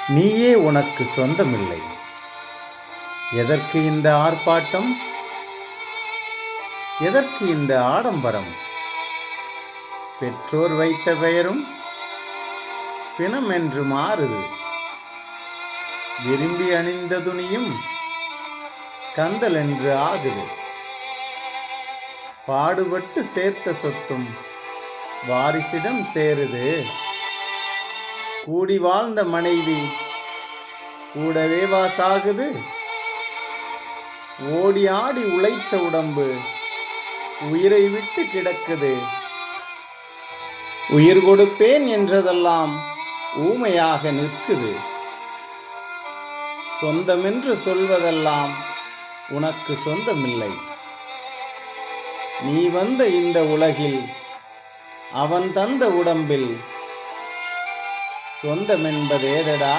நீயே உனக்கு சொந்தமில்லை. எதற்கு இந்த ஆர்ப்பாட்டம்? எதற்கு இந்த ஆடம்பரம்? பெற்றோர் வைத்த பெயரும் பிணம் என்று மாறுது. விரும்பி அணிந்த துணியும் கந்தல் என்று ஆகுது. பாடுபட்டு சேர்த்த சொத்தும் வாரிசிடம் சேருது. கூடி வாழ்ந்த மனைவி கூடவே வாசாகுது. ஓடி ஆடி உழைத்த உடம்பு உயிரை விட்டு கிடக்குது. உயிர் கொடுப்பேன் என்றதெல்லாம் ஊமையாக நிற்குது. சொந்தமென்று சொல்வதெல்லாம் உனக்கு சொந்தமில்லை. நீ வந்த இந்த உலகில் அவன் தந்த உடம்பில் சொந்தமென்பதேதடா?